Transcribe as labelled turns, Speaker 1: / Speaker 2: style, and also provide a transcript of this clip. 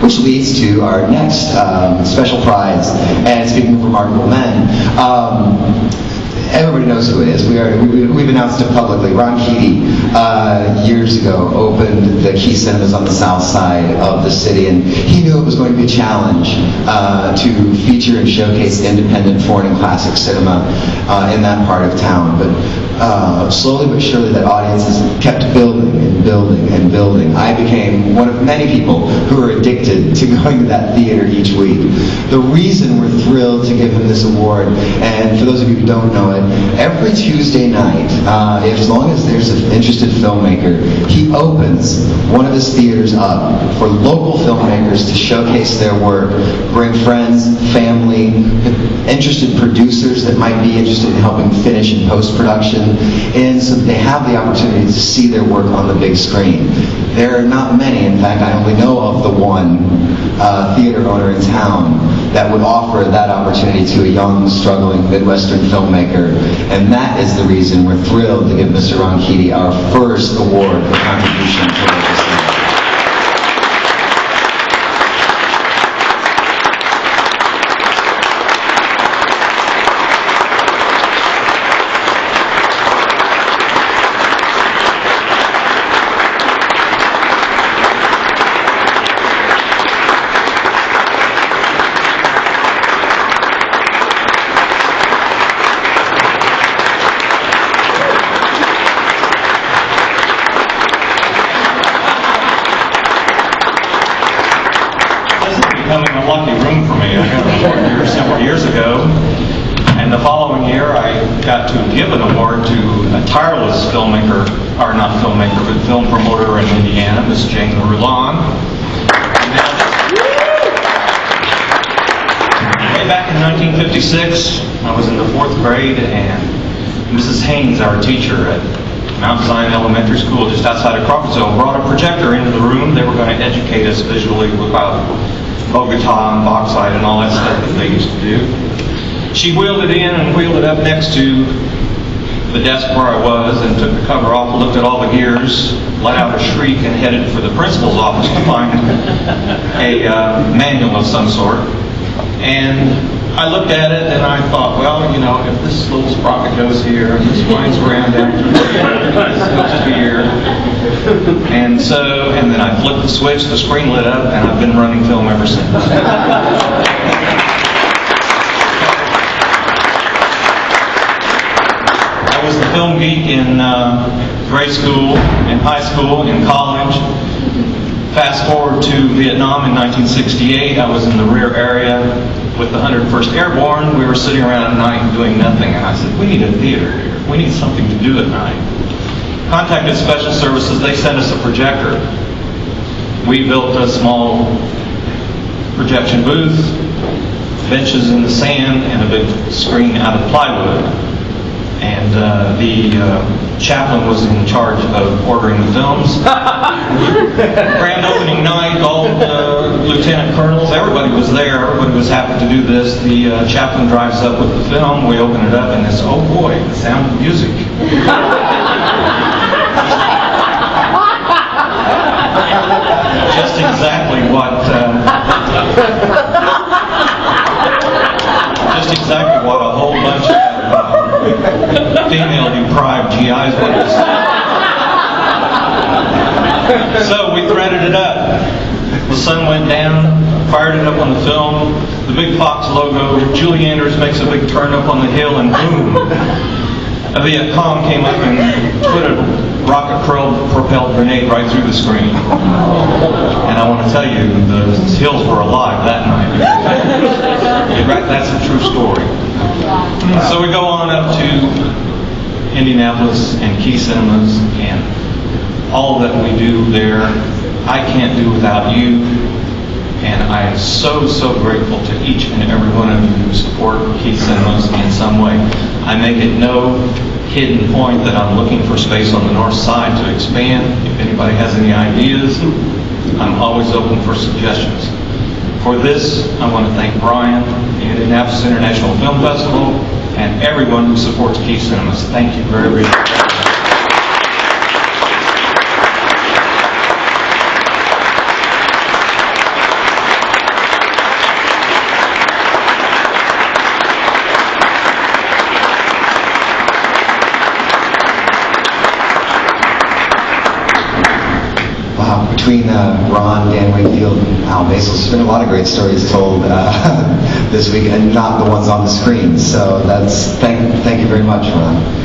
Speaker 1: which leads to our next special prize. And speaking of remarkable men, everybody knows who it is. We've announced it publicly. Ron Keaty, years ago, opened the Key Cinemas on the south side of the city, and he knew it was going to be a challenge to feature and showcase independent foreign and classic cinema in that part of town. But slowly but surely, that audience has kept building and building and building. I became one of many people who are addicted to going to that theater each week. The reason we're thrilled to give him this award, and for those of you who don't know it, every Tuesday night, as long as there's an interested filmmaker, he opens one of his theaters up for local filmmakers to showcase their work, bring friends, family, interested producers that might be interested in helping finish in post-production, and so they have the opportunity to see their work on the big screen. There are not many, in fact, I only know of the one theater owner in town that would offer that opportunity to a young, struggling Midwestern filmmaker. And that is the reason we're thrilled to give Mr. Ron Keaty our first award for contribution to local cinema.
Speaker 2: Becoming a lucky room for me. I got an award here several years ago, and the following year I got to give an award to a tireless filmmaker, or not filmmaker, but film promoter in Indiana, Miss Jane Rulon. Way back in 1956, I was in the 4th grade, and Mrs. Haynes, our teacher at Mount Zion Elementary School just outside of Crawfordsville, brought a projector into the room. They were going to educate us visually about Bogota and bauxite and all that stuff that they used to do. She wheeled it in and wheeled it up next to the desk where I was and took the cover off, looked at all the gears, let out a shriek, and headed for the principal's office to find a manual of some sort. And I looked at it and I thought, well, you know, if this little sprocket goes here and this winds around down through here, this goes here. And then I flipped the switch, the screen lit up, and I've been running film ever since. I was the film geek in grade school, in high school, in college. Fast forward to Vietnam in 1968, I was in the rear area with the 101st Airborne. We were sitting around at night doing nothing, and I said, we need a theater here. We need something to do at night. Contacted Special Services, they sent us a projector. We built a small projection booth, benches in the sand, and a big screen out of plywood. And the chaplain was in charge of ordering the films. Grand opening night, all the lieutenant colonels, everybody was there. Everybody was happy to do this. The chaplain drives up with the film. We open it up, and it's, oh boy, the sound of music. Just exactly what a whole bunch of female-deprived GIs wanted. So we threaded it up. The sun went down, fired it up on the film. The big Fox logo. Julie Anders makes a big turn up on the hill, and boom! A Viet Cong came up and put a rocket-propelled grenade right through the screen. And I want to tell you, the hills were alive that night. That's a true story. So we go on up to Indianapolis and Key Cinemas, and all that we do there, I can't do without you. And I am so, so grateful to each and every one of you who support Key Cinemas in some way. I make it no hidden point that I'm looking for space on the north side to expand. If anybody has any ideas, I'm always open for suggestions. For this, I want to thank Brian, the Indianapolis International Film Festival, and everyone who supports Key Cinemas. Thank you very, very much.
Speaker 1: between Ron, Dan Wakefield, and Al Basil, there's been a lot of great stories told this week, and not the ones on the screen. So thank you very much, Ron.